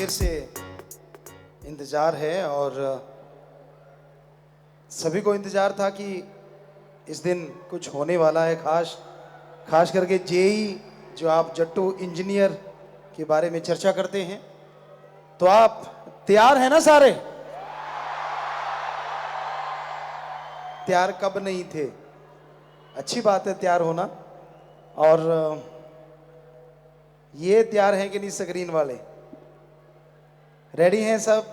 देर से इंतज़ार है और सभी को इंतज़ार था कि इस दिन कुछ होने वाला है खास करके जेई जो आप जट्टू इंजीनियर के बारे में चर्चा करते हैं। तो आप तैयार हैं ना सारे? तैयार कब नहीं थे? अच्छी बात है तैयार होना। और ये तैयार हैं कि नहीं स्क्रीन वाले? रेडी हैं सब?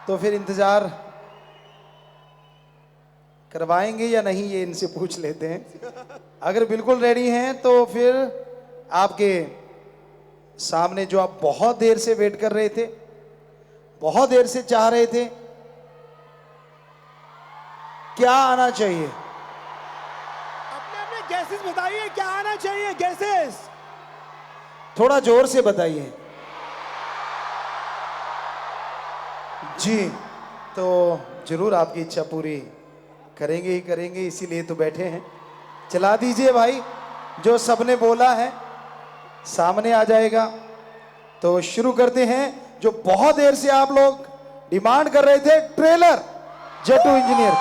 तो फिर इंतजार करवाएंगे या नहीं ये इनसे पूछ लेते हैं। अगर बिल्कुल रेडी हैं तो फिर आपके सामने जो आप बहुत देर से वेट कर रहे थे, बहुत देर से चाह रहे थे, क्या आना चाहिए? अपने अपने गैसेस बताइए, क्या आना चाहिए गैसेस? थोड़ा जोर से बताइए जी। तो जरूर आपकी इच्छा पूरी करेंगे ही करेंगे, इसीलिए तो बैठे हैं। चला दीजिए भाई, जो सबने बोला है सामने आ जाएगा। तो शुरू करते हैं जो बहुत देर से आप लोग डिमांड कर रहे थे, trailer Jattu engineer.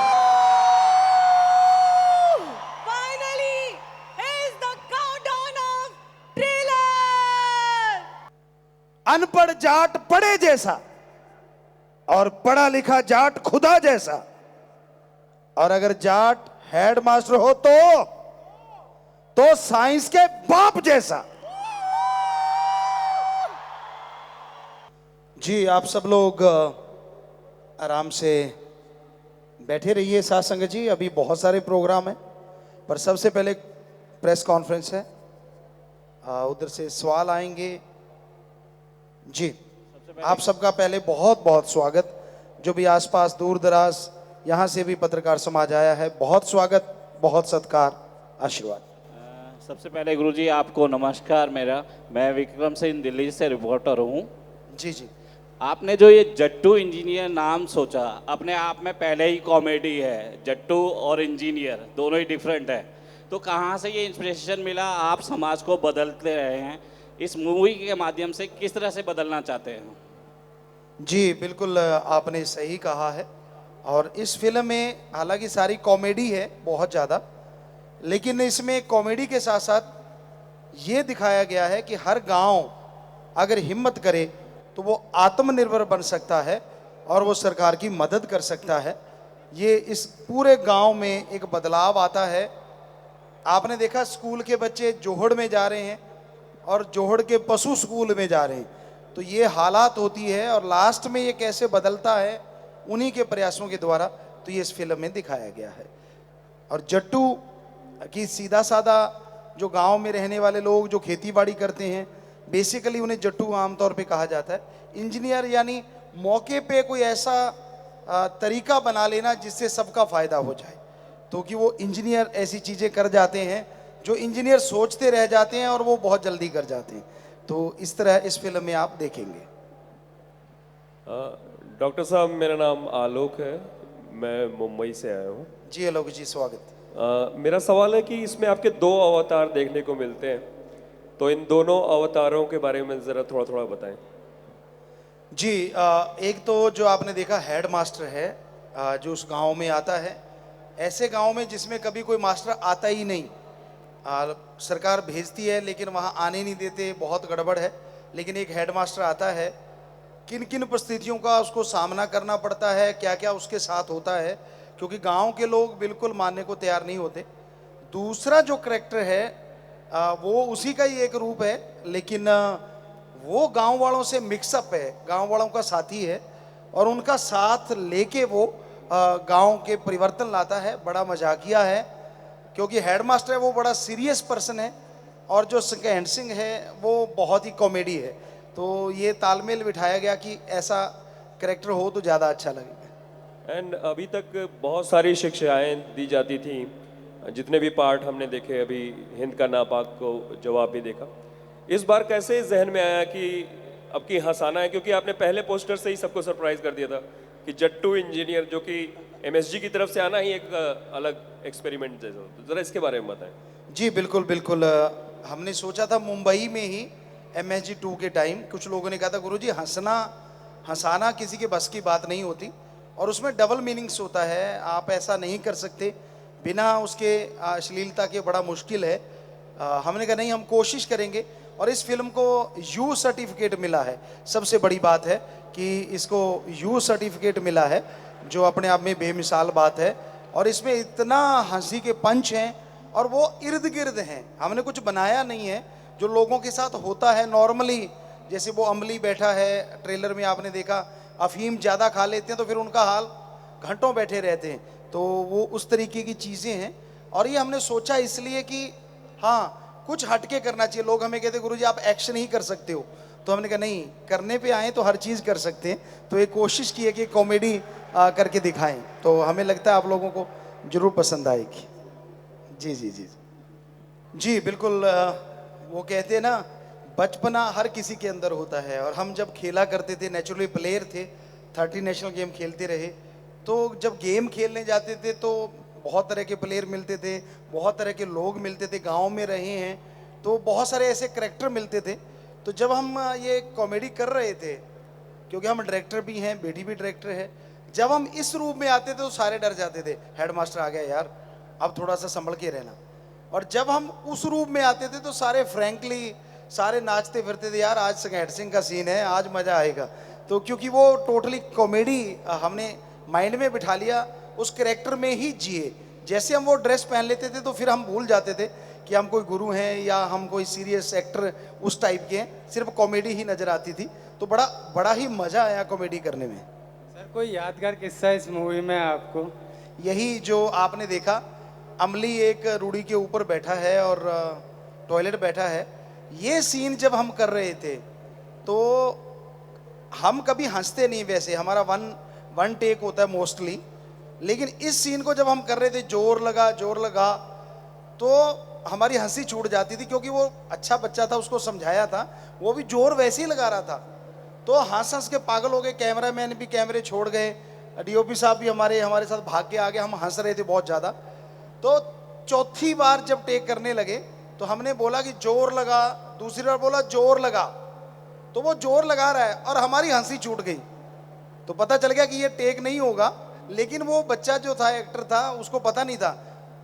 Finally, is the countdown of trailer. अनपढ़ जाट पढ़े जैसा और पढ़ा लिखा जाट खुदा जैसा, और अगर जाट हेड मास्टर हो तो साइंस के बाप जैसा। जी आप सब लोग आराम से बैठे रहिए साथ संगत जी। अभी बहुत सारे प्रोग्राम हैं, पर सबसे पहले प्रेस कॉन्फ्रेंस है। उधर से सवाल आएंगे जी। आप सबका पहले बहुत बहुत स्वागत, जो भी आसपास दूर दराज यहाँ से भी पत्रकार समाज आया है, बहुत स्वागत, बहुत सत्कार, आशीर्वाद। सबसे पहले गुरुजी आपको नमस्कार। मैं विक्रम सिंह दिल्ली से रिपोर्टर हूँ। जी जी। आपने जो ये जट्टू इंजीनियर नाम सोचा, अपने आप में पहले ही कॉमेडी है। जट्टू और इंजीनियर दोनों ही डिफरेंट है, तो कहाँ से ये इंस्पिरेशन मिला? आप समाज को बदलते रहे हैं, इस मूवी के माध्यम से किस तरह से बदलना चाहते हैं? जी बिल्कुल आपने सही कहा है। और इस फिल्म में हालांकि सारी कॉमेडी है बहुत ज़्यादा, लेकिन इसमें कॉमेडी के साथ साथ ये दिखाया गया है कि हर गांव अगर हिम्मत करे तो वो आत्मनिर्भर बन सकता है और वो सरकार की मदद कर सकता है। ये इस पूरे गांव में एक बदलाव आता है। आपने देखा स्कूल के बच्चे जोहड़ में जा रहे हैं और जोहड़ के पशु स्कूल में जा रहे हैं, तो ये हालात होती है और लास्ट में ये कैसे बदलता है उन्हीं के प्रयासों के द्वारा, तो ये इस फिल्म में दिखाया गया है। और जट्टू की सीधा साधा जो गांव में रहने वाले लोग जो खेती बाड़ी करते हैं, बेसिकली उन्हें जट्टू आमतौर पे कहा जाता है। इंजीनियर यानी मौके पे कोई ऐसा तरीका बना लेना जिससे सबका फायदा हो जाए, तो कि वो इंजीनियर ऐसी चीज़ें कर जाते हैं जो इंजीनियर सोचते रह जाते हैं और वो बहुत जल्दी कर जाते हैं। तो इस तरह इस फिल्म में आप देखेंगे। डॉक्टर साहब, मेरा नाम आलोक है, मैं मुंबई से आया हूँ। जी आलोक जी स्वागत। मेरा सवाल है कि इसमें आपके दो अवतार देखने को मिलते हैं, तो इन दोनों अवतारों के बारे में ज़रा थोड़ा थोड़ा बताएं। जी एक तो जो आपने देखा हेड मास्टर है, जो उस गांव में आता है। ऐसे गांव में जिसमें कभी कोई मास्टर आता ही नहीं, सरकार भेजती है लेकिन वहां आने नहीं देते, बहुत गड़बड़ है। लेकिन एक हेड मास्टर आता है, किन किन परिस्थितियों का उसको सामना करना पड़ता है, क्या क्या उसके साथ होता है, क्योंकि गांव के लोग बिल्कुल मानने को तैयार नहीं होते। दूसरा जो करेक्टर है वो उसी का ही एक रूप है, लेकिन वो गांव वालों से मिक्सअप है, गांव वालों का साथी है और उनका साथ लेके वो गांव के परिवर्तन लाता है। बड़ा मजाकिया है, क्योंकि हेडमास्टर है वो बड़ा सीरियस पर्सन है और जो सेकेंड सिंह है वो बहुत ही कॉमेडी है। तो ये तालमेल बिठाया गया कि ऐसा करेक्टर हो तो ज़्यादा अच्छा लगेगा। एंड अभी तक बहुत सारी शिक्षाएं दी जाती थी, जितने भी पार्ट हमने देखे, अभी हिंद का नापाक को जवाब भी देखा। इस बार कैसे जहन में आया कि अब की हंसाना है, क्योंकि आपने पहले पोस्टर से ही सबको सरप्राइज कर दिया था कि जट्टू इंजीनियर, जो कि एमएसजी की तरफ से आना ही एक अलग एक्सपेरिमेंट जैसा। तो ज़रा इसके बारे में बताएं। जी बिल्कुल बिल्कुल, हमने सोचा था मुंबई में ही MSG 2 के टाइम कुछ लोगों ने कहा था गुरुजी हंसाना किसी के बस की बात नहीं होती, और उसमें डबल मीनिंग्स होता है, आप ऐसा नहीं कर सकते बिना उसके अश्लीलता के, बड़ा मुश्किल है। हमने कहा नहीं, हम कोशिश करेंगे। और इस फिल्म को यू सर्टिफिकेट मिला है, सबसे बड़ी बात है कि इसको यू सर्टिफिकेट मिला है, जो अपने आप में बेमिसाल बात है। और इसमें इतना हंसी के पंच हैं और वो इर्द गिर्द हैं, हमने कुछ बनाया नहीं है, जो लोगों के साथ होता है नॉर्मली। जैसे वो अमली बैठा है, ट्रेलर में आपने देखा, अफीम ज़्यादा खा लेते हैं तो फिर उनका हाल घंटों बैठे रहते हैं, तो वो उस तरीके की चीज़ें हैं। और ये हमने सोचा इसलिए कि हाँ, कुछ हटके करना चाहिए। लोग हमें कहते गुरुजी आप एक्शन ही कर सकते हो, तो हमने कहा नहीं, करने पे आए तो हर चीज़ कर सकते हैं। तो एक कोशिश की है कि कॉमेडी करके दिखाएं, तो हमें लगता है आप लोगों को ज़रूर पसंद आएगी। जी जी जी जी बिल्कुल। वो कहते हैं ना, बचपना हर किसी के अंदर होता है, और हम जब खेला करते थे, नेचुरली प्लेयर थे, 30 नेशनल गेम खेलते रहे, तो जब गेम खेलने जाते थे तो बहुत तरह के प्लेयर मिलते थे, बहुत तरह के लोग मिलते थे, गांव में रहे हैं तो बहुत सारे ऐसे करैक्टर मिलते थे। तो जब हम ये कॉमेडी कर रहे थे, क्योंकि हम डायरेक्टर भी हैं, बेटी भी डायरेक्टर है, जब हम इस रूप में आते थे तो सारे डर जाते थे, हेडमास्टर आ गया यार, अब थोड़ा सा संभल के रहना। और जब हम उस रूप में आते थे तो सारे फ्रैंकली सारे नाचते फिरते थे, यार आज संघर्ष सिंह का सीन है, आज मज़ा आएगा। तो क्योंकि वो टोटली कॉमेडी हमने माइंड में बिठा लिया, उस कैरेक्टर में ही जिए। जैसे हम वो ड्रेस पहन लेते थे तो फिर हम भूल जाते थे कि हम कोई गुरु हैं या हम कोई सीरियस एक्टर उस टाइप के हैं, सिर्फ कॉमेडी ही नज़र आती थी। तो बड़ा ही मज़ा आया कॉमेडी करने में। सर कोई यादगार किस्सा इस मूवी में आपको? यही जो आपने देखा, अमली एक रूढ़ी के ऊपर बैठा है और टॉयलेट बैठा है, ये सीन जब हम कर रहे थे तो हम कभी हंसते नहीं, वैसे हमारा वन टेक होता है मोस्टली, लेकिन इस सीन को जब हम कर रहे थे, जोर लगा तो हमारी हंसी छूट जाती थी, क्योंकि वो अच्छा बच्चा था, उसको समझाया था, वो भी जोर वैसे ही लगा रहा था, तो हंस के पागल हो गए। कैमरामैन भी कैमरे छोड़ गए, DOP साहब भी हमारे साथ भाग के आ गए, हम हंस रहे थे बहुत ज़्यादा। तो चौथी बार जब टेक करने लगे तो हमने बोला कि जोर लगा, दूसरी बार बोला जोर लगा, तो वो जोर लगा रहा है और हमारी हंसी छूट गई। तो पता चल गया कि ये टेक नहीं होगा, लेकिन वो बच्चा जो था, एक्टर था, उसको पता नहीं था,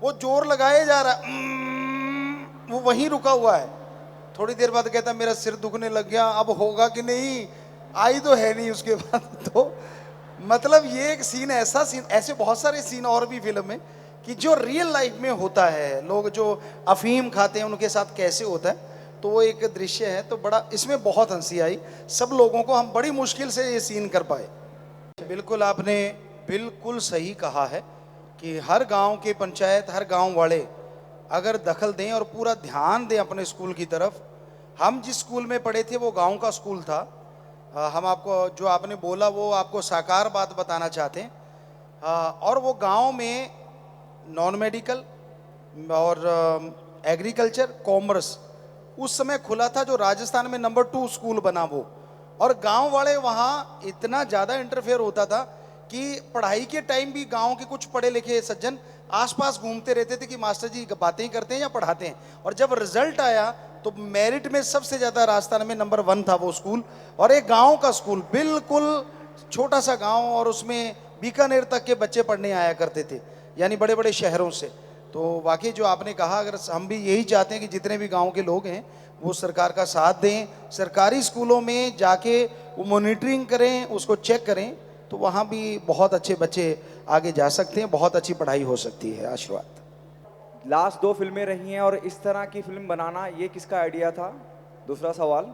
वो जोर लगाए जा रहा है, वो वहीं रुका हुआ है। थोड़ी देर बाद कहता मेरा सिर दुखने लग गया, अब होगा कि नहीं, आई तो है नहीं उसके बाद। तो मतलब ये एक सीन, ऐसे बहुत सारे सीन और भी फिल्म में कि जो रियल लाइफ में होता है, लोग जो अफीम खाते हैं उनके साथ कैसे होता है, तो वो एक दृश्य है। तो बड़ा इसमें बहुत हंसी आई सब लोगों को, हम बड़ी मुश्किल से ये सीन कर पाए। बिल्कुल, आपने बिल्कुल सही कहा है कि हर गांव के पंचायत, हर गांव वाले अगर दखल दें और पूरा ध्यान दें अपने स्कूल की तरफ। हम जिस स्कूल में पढ़े थे वो गांव का स्कूल था। हम आपको जो आपने बोला वो आपको साकार बात बताना चाहते हैं। और वो गांव में नॉन मेडिकल और एग्रीकल्चर, कॉमर्स उस समय खुला था, जो राजस्थान में नंबर 2 स्कूल बना वो। और गांव वाले वहाँ इतना ज़्यादा इंटरफेयर होता था कि पढ़ाई के टाइम भी गांव के कुछ पढ़े लिखे सज्जन आसपास घूमते रहते थे कि मास्टर जी बातें ही करते हैं या पढ़ाते हैं। और जब रिजल्ट आया तो मेरिट में सबसे ज़्यादा राजस्थान में नंबर 1 था वो स्कूल। और एक गांव का स्कूल, बिल्कुल छोटा सा गांव, और उसमें बीकानेर तक के बच्चे पढ़ने आया करते थे, यानी बड़े बड़े शहरों से। तो वाकई जो आपने कहा, अगर हम भी यही चाहते हैं कि जितने भी गांव के लोग हैं वो सरकार का साथ दें, सरकारी स्कूलों में जाके वो मॉनिटरिंग करें, उसको चेक करें, तो वहाँ भी बहुत अच्छे बच्चे आगे जा सकते हैं, बहुत अच्छी पढ़ाई हो सकती है। आशीर्वाद। लास्ट 2 फिल्में रही हैं और इस तरह की फिल्म बनाना ये किसका आइडिया था? दूसरा सवाल।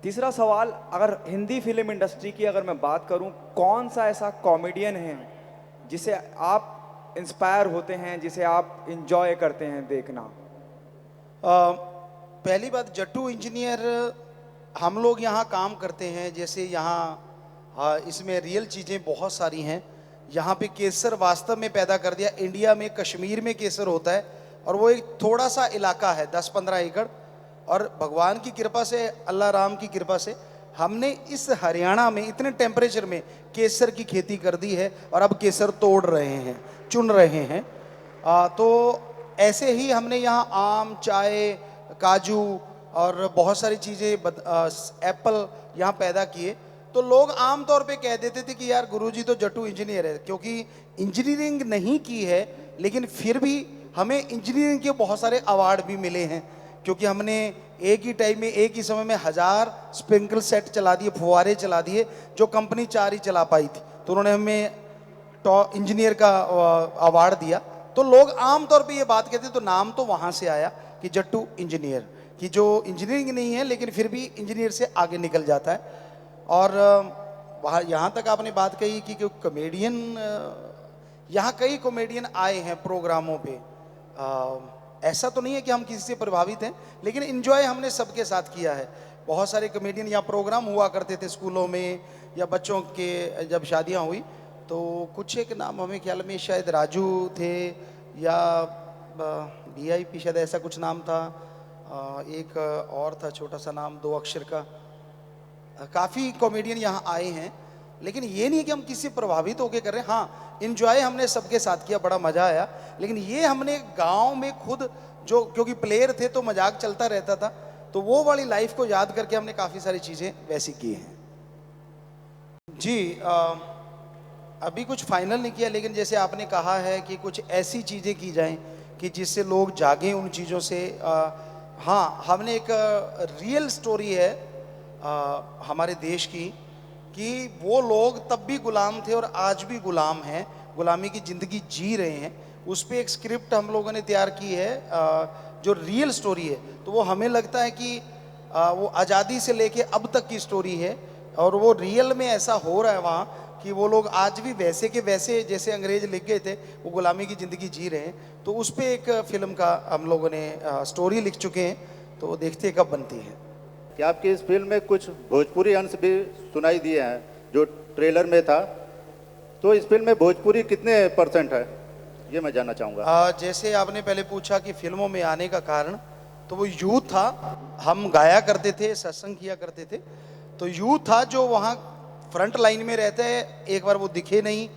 तीसरा सवाल, अगर हिंदी फिल्म इंडस्ट्री की अगर मैं बात करूं, कौन सा ऐसा कॉमेडियन है जिसे आप इंस्पायर होते हैं, जिसे आप इंजॉय करते हैं देखना? पहली बात, जट्टू इंजीनियर, हम लोग यहाँ काम करते हैं, जैसे यहाँ इसमें रियल चीज़ें बहुत सारी हैं। यहाँ पे केसर वास्तव में पैदा कर दिया। इंडिया में कश्मीर में केसर होता है और वो एक थोड़ा सा इलाका है, 10-15 एकड़, और भगवान की कृपा से, अल्लाह राम की कृपा से हमने इस हरियाणा में इतने टेम्परेचर में केसर की खेती कर दी है और अब केसर तोड़ रहे हैं, चुन रहे हैं। तो ऐसे ही हमने यहाँ आम, चाय, काजू, और बहुत सारी चीज़ें एप्पल यहाँ पैदा किए, तो लोग आम तौर पे कह देते थे कि यार गुरुजी तो जट्टू इंजीनियर है, क्योंकि इंजीनियरिंग नहीं की है लेकिन फिर भी हमें इंजीनियरिंग के बहुत सारे अवार्ड भी मिले हैं, क्योंकि हमने एक ही टाइम में एक ही समय में 1000 स्प्रिंकल सेट चला दिए, फुहारे चला दिए, जो कंपनी 4 ही चला पाई थी। तो उन्होंने हमें टॉप इंजीनियर का अवार्ड दिया। तो लोग आम तौर पे ये बात कहते, तो नाम तो वहाँ से आया कि जट्टू इंजीनियर, कि जो इंजीनियरिंग नहीं है लेकिन फिर भी इंजीनियर से आगे निकल जाता है। और वहाँ यहाँ तक आपने बात कही कि कॉमेडियन, यहाँ कई कॉमेडियन आए हैं प्रोग्रामों पे। ऐसा तो नहीं है कि हम किसी से प्रभावित हैं, लेकिन इन्जॉय हमने सबके साथ किया है। बहुत सारे कॉमेडियन यहाँ प्रोग्राम हुआ करते थे स्कूलों में या बच्चों के, जब शादियाँ हुई तो कुछ एक नाम हमें ख्याल में शायद राजू थे या VIP शायद ऐसा कुछ नाम था, एक और था छोटा सा नाम 2 अक्षर का। काफ़ी कॉमेडियन यहाँ आए हैं, लेकिन ये नहीं है कि हम किसी प्रभावित होकर कर रहे हैं। हाँ, इन्जॉय हमने सबके साथ किया, बड़ा मज़ा आया। लेकिन ये हमने गांव में खुद जो, क्योंकि प्लेयर थे तो मजाक चलता रहता था, तो वो वाली लाइफ को याद करके हमने काफ़ी सारी चीज़ें वैसी की हैं। जी, अभी कुछ फाइनल नहीं किया, लेकिन जैसे आपने कहा है कि कुछ ऐसी चीज़ें की जाएं कि जिससे लोग जागें उन चीज़ों से। हाँ, हमने एक रियल स्टोरी है हमारे देश की, कि वो लोग तब भी गुलाम थे और आज भी गुलाम हैं, गुलामी की ज़िंदगी जी रहे हैं। उस पर एक स्क्रिप्ट हम लोगों ने तैयार की है, जो रियल स्टोरी है। तो वो हमें लगता है कि वो आज़ादी से लेके अब तक की स्टोरी है, और वो रियल में ऐसा हो रहा है वहाँ कि वो लोग आज भी वैसे के वैसे जैसे अंग्रेज लिख गए थे, वो गुलामी की ज़िंदगी जी रहे हैं। तो उस पर एक फिल्म का हम लोगों ने स्टोरी लिख चुके हैं, तो देखते हैं कब बनती है। कि आपकी इस फिल्म में कुछ भोजपुरी अंश भी सुनाई दिए हैं जो ट्रेलर में था, तो इस फिल्म में भोजपुरी कितने % है, ये मैं जानना चाहूँगा। जैसे आपने पहले पूछा कि फिल्मों में आने का कारण, तो वो यूथ था, हम गाया करते थे, सत्संग किया करते थे, तो यूथ था जो वहाँ फ्रंट लाइन में रहते हैं। एक बार वो दिखे नहीं,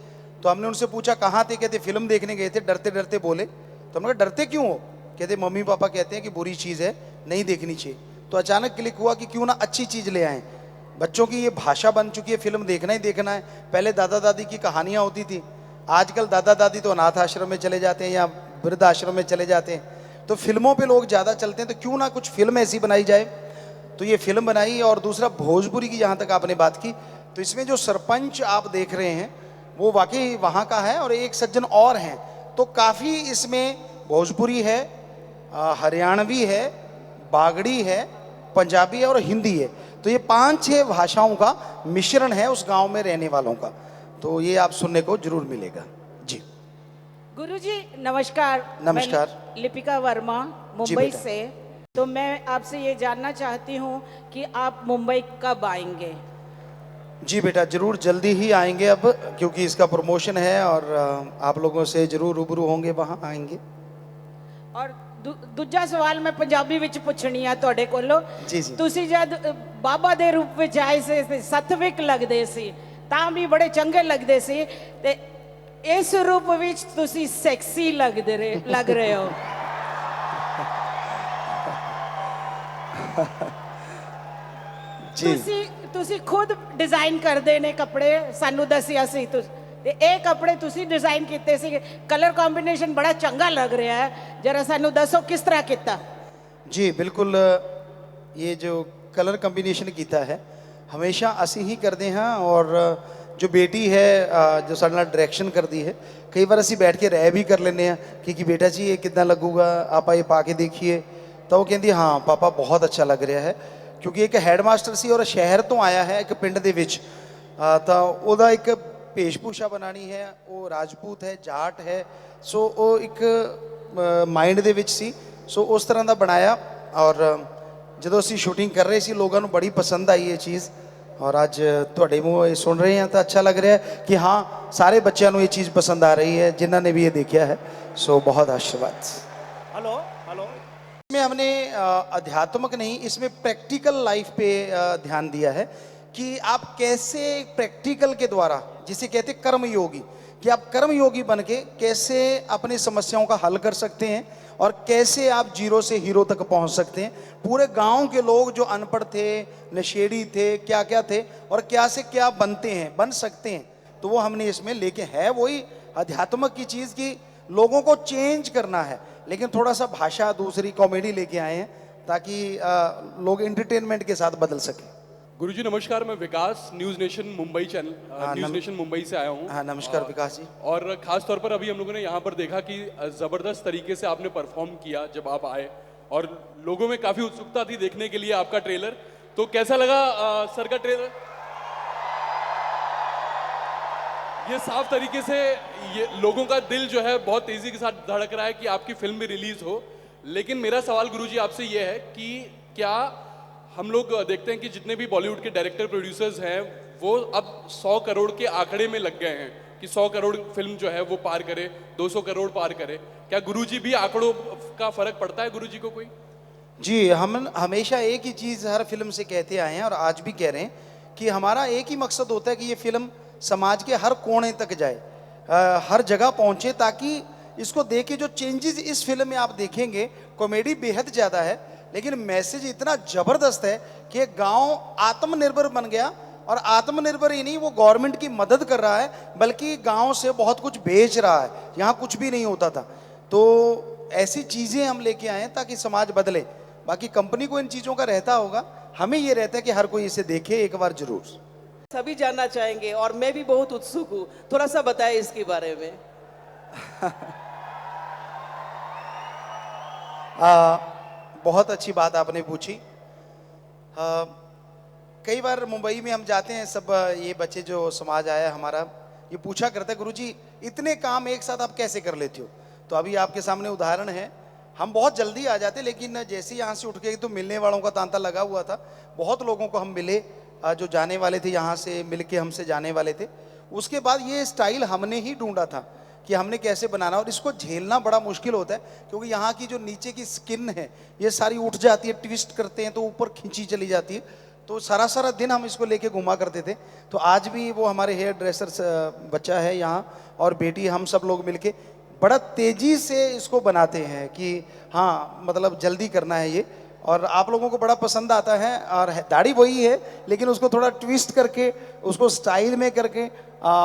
तो हमने उनसे पूछा कहाँ थे, कहते फिल्म देखने गए थे, डरते डरते बोले। तो हमने कहा डरते क्यों हो, कहते मम्मी पापा कहते हैं कि बुरी चीज़ है, नहीं देखनी चाहिए। तो अचानक क्लिक हुआ कि क्यों ना अच्छी चीज़ ले आएँ। बच्चों की ये भाषा बन चुकी है, फिल्म देखना ही देखना है। पहले दादा दादी की कहानियाँ होती थी, आजकल दादा दादी तो अनाथ आश्रम में चले जाते हैं या वृद्ध आश्रम में चले जाते हैं, तो फिल्मों पे लोग ज़्यादा चलते हैं। तो क्यों ना कुछ फिल्म ऐसी बनाई जाए, तो ये फिल्म बनाई। और दूसरा भोजपुरी की जहाँ तक आपने बात की, तो इसमें जो सरपंच आप देख रहे हैं वो वाकई वहाँ का है, और एक सज्जन और हैं। तो काफ़ी इसमें भोजपुरी है, हरियाणवी है, बागड़ी है, पंजाबी है और हिंदी है। तो ये 5-6 भाषाओं का मिश्रण है उस गांव में रहने वालों का। तो ये आप सुनने को जरूर मिलेगा। जी गुरुजी नमस्कार। नमस्कार। मैं लिपिका वर्मा मुंबई बेटा। से। तो मैं आपसे ये जानना चाहती हूँ कि आप मुंबई कब आएंगे? जी बेटा, जरूर जल्दी ही आएंगे अब, क्योंकि इसका प्रमोशन है और आप लोगों से जरूर रूबरू होंगे, वहाँ आएंगे। और दूजा सवाल मैं पंजाबी विच पुछनी आ ਤੁਹਾਡੇ ਕੋਲੋਂ। जी जी। ਤੁਸੀਂ ਜਦ ਬਾਬਾ ਦੇ ਰੂਪ ਵਿੱਚ ਆਏ ਸੀ, ਸਤਵਿਕ ਲੱਗਦੇ ਸੀ, ਤਾਂ ਵੀ ਬੜੇ ਚੰਗੇ ਲੱਗਦੇ ਸੀ, ਤੇ ਇਸ ਰੂਪ ਵਿੱਚ ਤੁਸੀਂ ਸੈਕਸੀ ਲੱਗ ਰਹੇ ਹੋ। जी ਤੁਸੀਂ ਖੁਦ ਡਿਜ਼ਾਈਨ ਕਰਦੇ ਨੇ ਕੱਪੜੇ, ਸਾਨੂੰ ਦੱਸਿਆ ਸੀ ਤੁਸੀਂ, ਤੇ ਇਹ ਕੱਪੜੇ ਤੁਸੀਂ ਡਿਜ਼ਾਈਨ ਕੀਤੇ ਸੀ। ਕਲਰ ਕੰਬੀਨੇਸ਼ਨ ਬੜਾ ਚੰਗਾ ਲੱਗ ਰਿਹਾ ਹੈ, ਜਰਾ ਸਾਨੂੰ ਦੱਸੋ ਕਿਸ ਤਰ੍ਹਾਂ ਕੀਤਾ? जी बिल्कुल, ये जो कलर कम्बीनेशन किया है हमेशा असी ही करते हैं। और जो बेटी है जो साढ़े नाल डायरैक्शन करती है, कई बार असी बैठ के रह भी कर लेने कि बेटा जी ये कितना लगूगा, आप ये पा के देखिए। तो वो कहती हाँ पापा बहुत अच्छा लग रहा है, क्योंकि एक हैडमास्टर सी और शहर तो आया है एक पिंड दे विच, तो ਉਹਦਾ एक भेषभूषा बनानी है, वो राजपूत है, जाट है, सो वो एक माइंड ਦੇ ਵਿੱਚ ਸੀ। सो उस तरह का बनाया, और ਜਦੋਂ ਅਸੀਂ ਸ਼ੂਟਿੰਗ कर रहे सी लोगों को बड़ी पसंद आई ये चीज़। और अज ਤੁਹਾਡੇ ਮੂੰਹੋਂ ਇਹ सुन रहे हैं तो अच्छा लग रहा है कि हाँ सारे बच्चों को ये चीज़ पसंद आ रही है जिन्होंने भी ये देखा है। सो बहुत आशीर्वाद। Hello hello. इसमें हमने अध्यात्मक नहीं, इसमें प्रैक्टिकल लाइफ पे ध्यान दिया है कि आप कैसे प्रैक्टिकल के द्वारा, जिसे कहते हैं कर्म योगी, कि आप कर्म योगी बन के कैसे अपनी समस्याओं का हल कर सकते हैं और कैसे आप जीरो से हीरो तक पहुंच सकते हैं। पूरे गांव के लोग जो अनपढ़ थे, नशेड़ी थे, क्या क्या थे और क्या से क्या बनते हैं, बन सकते हैं, तो वो हमने इसमें लेके है वही अध्यात्मक की चीज़ की लोगों को चेंज करना है, लेकिन थोड़ा सा भाषा दूसरी कॉमेडी लेके आए हैं ताकि लोग एंटरटेनमेंट के साथ बदल सके। गुरुजी नमस्कार, मैं Vikas News Nation Mumbai channel News Nation Mumbai से आया हूँ। हाँ नमस्कार विकास जी। और ख़ास तौर पर अभी हम लोगों ने यहाँ पर देखा कि ज़बरदस्त तरीके से आपने परफॉर्म किया जब आप आए, और लोगों में काफ़ी उत्सुकता थी देखने के लिए आपका ट्रेलर। तो कैसा लगा सर का ट्रेलर? ये साफ तरीके से ये लोगों का दिल जो है बहुत तेज़ी के साथ धड़क रहा है कि आपकी फिल्म भी रिलीज़ हो। लेकिन मेरा सवाल गुरुजी आपसे ये है कि क्या हम लोग देखते हैं कि जितने भी बॉलीवुड के डायरेक्टर प्रोड्यूसर्स हैं वो अब 100 करोड़ के आंकड़े में लग गए हैं कि 100 करोड़ फिल्म जो है वो पार करे, 200 करोड़ पार करे। क्या गुरुजी भी आंकड़ों का फर्क पड़ता है गुरुजी को कोई? जी, हम हमेशा एक ही चीज़ हर फिल्म से कहते आए हैं और आज भी कह रहे हैं कि हमारा एक ही मकसद होता है कि ये फिल्म समाज के हर कोने तक जाए, हर जगह पहुंचे, ताकि इसको देख के जो चेंजेस इस फिल्म में आप देखेंगे, कॉमेडी बेहद ज़्यादा है लेकिन मैसेज इतना ज़बरदस्त है कि गांव आत्मनिर्भर बन गया, और आत्मनिर्भर ही नहीं, वो गवर्नमेंट की मदद कर रहा है बल्कि गांव से बहुत कुछ बेच रहा है। यहाँ कुछ भी नहीं होता था, तो ऐसी चीज़ें हम लेके आए हैं ताकि समाज बदले। बाकी कंपनी को इन चीज़ों का रहता होगा, हमें ये रहता है कि हर कोई इसे देखे एक बार जरूर। सभी जानना चाहेंगे और मैं भी बहुत उत्सुक हूँ, थोड़ा सा बताएं इसके बारे में। बहुत अच्छी बात आपने पूछी। कई बार मुंबई में हम जाते हैं, सब ये बच्चे जो समाज आया हमारा ये पूछा करता है गुरुजी इतने काम एक साथ आप कैसे कर लेते हो। तो अभी आपके सामने उदाहरण है, हम बहुत जल्दी आ जाते लेकिन जैसे यहाँ से उठ के तो मिलने वालों का तांता लगा हुआ था। बहुत लोगों को हम मिले जो जाने वाले थे, यहाँ से मिल के हमसे जाने वाले थे। उसके बाद ये स्टाइल हमने ही ढूंढा था कि हमने कैसे बनाना, और इसको झेलना बड़ा मुश्किल होता है क्योंकि यहाँ की जो नीचे की स्किन है ये सारी उठ जाती है, ट्विस्ट करते हैं तो ऊपर खींची चली जाती है। तो सारा दिन हम इसको लेके घुमा करते थे। तो आज भी वो हमारे हेयर ड्रेसर बच्चा है यहाँ और बेटी, हम सब लोग मिलके बड़ा तेज़ी से इसको बनाते हैं कि हाँ मतलब जल्दी करना है ये, और आप लोगों को बड़ा पसंद आता है। और दाढ़ी वही है लेकिन उसको थोड़ा ट्विस्ट करके, उसको स्टाइल में करके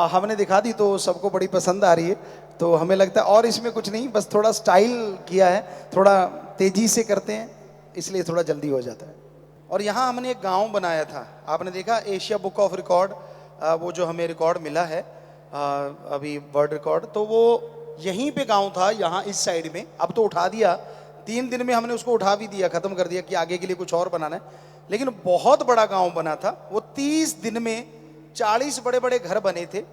हमने दिखा दी तो सबको बड़ी पसंद आ रही है। तो हमें लगता है और इसमें कुछ नहीं, बस थोड़ा स्टाइल किया है, थोड़ा तेज़ी से करते हैं इसलिए थोड़ा जल्दी हो जाता है। और यहाँ हमने एक गांव बनाया था, आपने देखा एशिया बुक ऑफ रिकॉर्ड, वो जो हमें रिकॉर्ड मिला है अभी वर्ल्ड रिकॉर्ड, तो वो यहीं पे गांव था, यहाँ इस साइड में। अब तो उठा दिया, 3 दिन में हमने उसको उठा भी दिया, ख़त्म कर दिया कि आगे के लिए कुछ और बनाना है। लेकिन बहुत बड़ा गांव बना था वो, 30 दिन में 40 बड़े बड़े घर बने थे,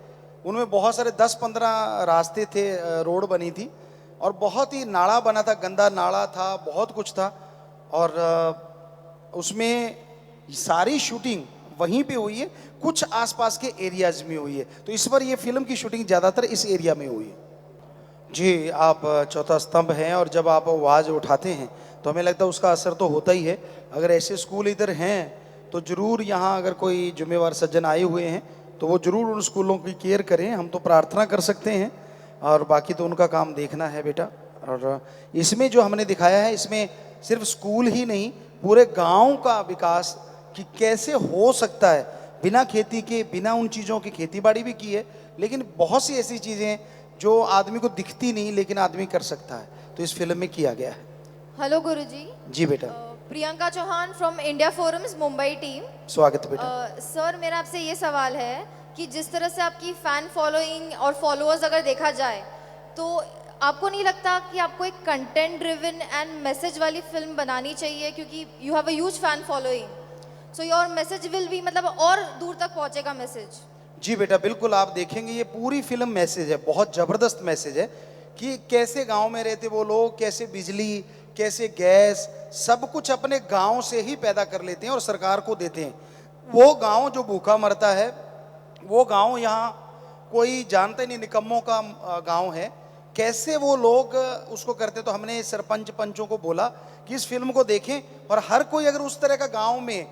उनमें बहुत सारे 10-15 रास्ते थे, रोड बनी थी, और बहुत ही नाला बना था, गंदा नाला था, बहुत कुछ था। और उसमें सारी शूटिंग वहीं पे हुई है, कुछ आसपास के एरियाज में हुई है। तो इस बार ये फिल्म की शूटिंग ज़्यादातर इस एरिया में हुई है। जी, आप चौथा स्तंभ हैं और जब आप आवाज़ उठाते हैं तो हमें लगता है उसका असर तो होता ही है। अगर ऐसे स्कूल इधर हैं तो ज़रूर यहाँ अगर कोई जिम्मेवार सज्जन आए हुए हैं तो वो ज़रूर उन स्कूलों की केयर करें। हम तो प्रार्थना कर सकते हैं और बाकी तो उनका काम देखना है बेटा। और इसमें जो हमने दिखाया है, इसमें सिर्फ स्कूल ही नहीं, पूरे गांव का विकास कि कैसे हो सकता है बिना खेती के, बिना उन चीज़ों की। खेती बाड़ी भी की है लेकिन बहुत सी ऐसी चीज़ें जो आदमी को दिखती नहीं लेकिन आदमी कर सकता है, तो इस फिल्म में किया गया है। हेलो गुरुजी। जी बेटा। Priyanka Chauhan from India forums Mumbai team. स्वागत बेटा। सर मेरा आपसे ये सवाल है कि जिस तरह से आपकी फ़ैन फॉलोइंग और फॉलोअर्स अगर देखा जाए तो आपको नहीं लगता कि आपको एक कंटेंट ड्रिवन एंड मैसेज वाली फिल्म बनानी चाहिए, क्योंकि you have a huge fan following, so your message will be मतलब और दूर तक पहुंचेगा मैसेज। जी बेटा, बिल्कुल आप देखेंगे ये पूरी फिल्म मैसेज है, बहुत ज़बरदस्त मैसेज है कि कैसे गांव में रहते वो लोग, कैसे बिजली, कैसे गैस, सब कुछ अपने गांव से ही पैदा कर लेते हैं और सरकार को देते हैं। वो गांव जो भूखा मरता है, वो गांव यहाँ कोई जानते नहीं, निकम्मों का गांव है, कैसे वो लोग उसको करते। तो हमने सरपंच पंचों को बोला कि इस फिल्म को देखें और हर कोई अगर उस तरह का गांव में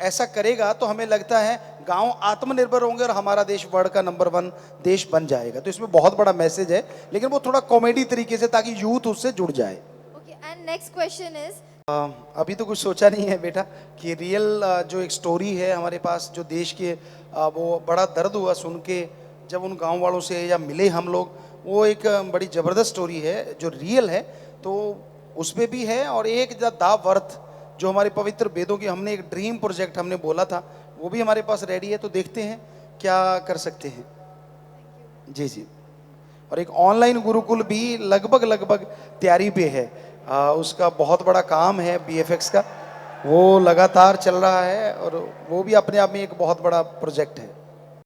ऐसा करेगा तो हमें लगता है गांव आत्मनिर्भर होंगे और हमारा देश वर्ल्ड का नंबर 1 देश बन जाएगा। तो इसमें बहुत बड़ा मैसेज है, लेकिन वो थोड़ा कॉमेडी तरीके से, ताकि यूथ उससे जुड़ जाए। Okay, and next question is, अभी तो कुछ सोचा नहीं है बेटा कि रियल जो एक स्टोरी है हमारे पास, जो देश के वो बड़ा दर्द हुआ सुन के जब उन गांव वालों से या मिले हम लोग, वो एक बड़ी ज़बरदस्त स्टोरी है जो रियल है, तो उसमें भी है। और एक द वर्थ जो हमारे पवित्र वेदों की, हमने एक ड्रीम प्रोजेक्ट हमने बोला था, वो भी हमारे पास रेडी है। तो देखते हैं क्या कर सकते हैं। जी जी। और एक ऑनलाइन गुरुकुल भी लगभग तैयारी पे है। उसका बहुत बड़ा काम है BFX का, वो लगातार चल रहा है और वो भी अपने आप में एक बहुत बड़ा प्रोजेक्ट है।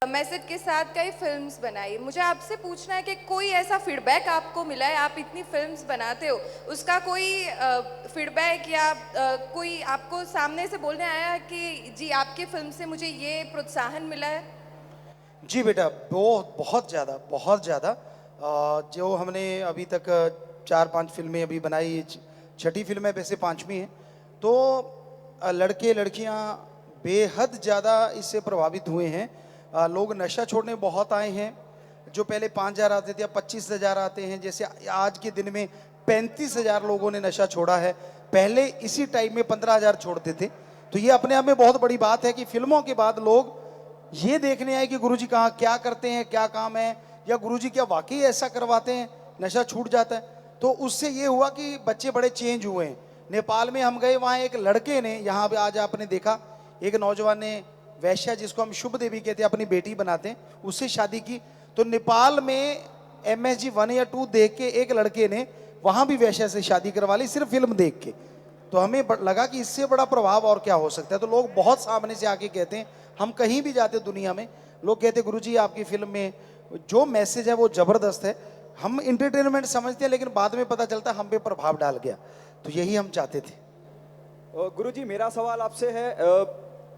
मैसेज के साथ कई फिल्म्स बनाई। मुझे आपसे पूछना है कि कोई ऐसा फीडबैक आपको मिला है, आप इतनी फिल्म्स बनाते हो, उसका कोई फीडबैक या कोई आपको सामने से बोलने आया है कि जी आपकी फिल्म से मुझे ये प्रोत्साहन मिला है? जी बेटा, बहुत ज़्यादा। जो हमने अभी तक 4-5 फिल्में अभी बनाई, छठी फिल्म है वैसे 5वीं है, तो लड़के लड़कियां बेहद ज़्यादा इससे प्रभावित हुए हैं। लोग नशा छोड़ने बहुत आए हैं। जो पहले 5,000 आते थे, अब 25,000 आते हैं। जैसे आज के दिन में 35,000 लोगों ने नशा छोड़ा है। पहले इसी टाइम में 15,000 छोड़ते थे। तो ये अपने आप में बहुत बड़ी बात है कि फिल्मों के बाद लोग ये देखने आए कि गुरुजी कहाँ क्या करते हैं, क्या काम है, या गुरुजी क्या वाकई ऐसा करवाते हैं, नशा छूट जाता है। तो उससे ये हुआ कि बच्चे बड़े चेंज हुए हैं। नेपाल में हम गए, वहाँ एक लड़के ने, यहाँ पे आज आपने देखा एक नौजवान ने वैश्या, जिसको हम शुभ देवी कहते हैं, अपनी बेटी बनाते हैं, उससे शादी की। तो नेपाल में MSG 1 या 2 देख के एक लड़के ने वहाँ भी वैश्या से शादी करवा ली, सिर्फ फिल्म देख के। तो हमें लगा कि इससे बड़ा प्रभाव और क्या हो सकता है। तो लोग बहुत सामने से आके कहते हैं, हम कहीं भी जाते दुनिया में, लोग कहते हैं गुरुजी आपकी फिल्म में जो मैसेज है वो ज़बरदस्त है। हम इंटरटेनमेंट समझते हैं, लेकिन बाद में पता चलता हम पे प्रभाव डाल गया। तो यही हम चाहते थे। गुरुजी, मेरा सवाल आपसे है,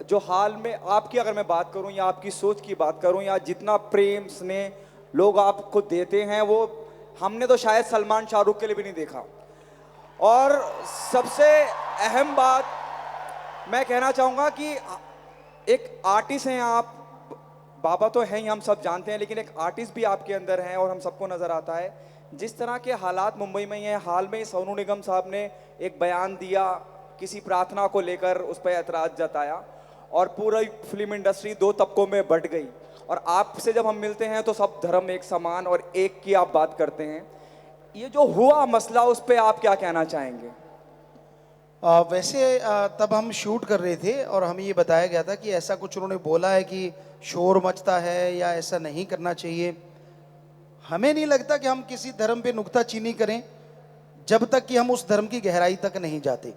जो हाल में आपकी अगर मैं बात करूं या आपकी सोच की बात करूं, या जितना प्रेम स्नेह लोग आपको देते हैं, वो हमने तो शायद सलमान शाहरुख के लिए भी नहीं देखा। और सबसे अहम बात मैं कहना चाहूँगा कि एक आर्टिस्ट हैं आप, बाबा तो हैं ही, हम सब जानते हैं, लेकिन एक आर्टिस्ट भी आपके अंदर हैं और हम सबको नज़र आता है। जिस तरह के हालात मुंबई में हैं, हाल में सोनू निगम साहब ने एक बयान दिया, किसी प्रार्थना को लेकर उस पर ऐतराज़ जताया और पूरी फिल्म इंडस्ट्री 2 तबकों में बंट गई। और आपसे जब हम मिलते हैं तो सब धर्म एक समान और एक की आप बात करते हैं। ये जो हुआ मसला, उस पर आप क्या कहना चाहेंगे? वैसे तब हम शूट कर रहे थे और हमें ये बताया गया था कि ऐसा कुछ उन्होंने बोला है कि शोर मचता है या ऐसा नहीं करना चाहिए। हमें नहीं लगता कि हम किसी धर्म पे नुक्ताचीनी करें जब तक कि हम उस धर्म की गहराई तक नहीं जाते,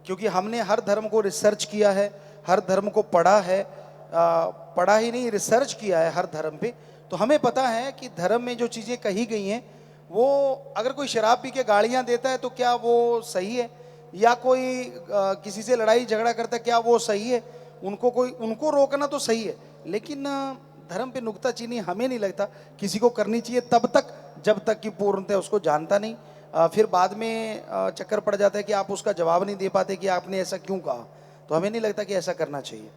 क्योंकि हमने हर धर्म को रिसर्च किया है, हर धर्म को पढ़ा है, पढ़ा ही नहीं रिसर्च किया है हर धर्म पे। तो हमें पता है कि धर्म में जो चीज़ें कही गई हैं, वो अगर कोई शराब पी के गालियाँ देता है तो क्या वो सही है, या कोई किसी से लड़ाई झगड़ा करता है क्या वो सही है? उनको रोकना तो सही है, लेकिन धर्म पे नुक्ताचीनी हमें नहीं लगता किसी को करनी चाहिए तब तक जब तक कि पूर्णतः उसको जानता नहीं। फिर बाद में चक्कर पड़ जाता है कि आप उसका जवाब नहीं दे पाते कि आपने ऐसा क्यों कहा। तो हमें नहीं लगता कि ऐसा करना चाहिए।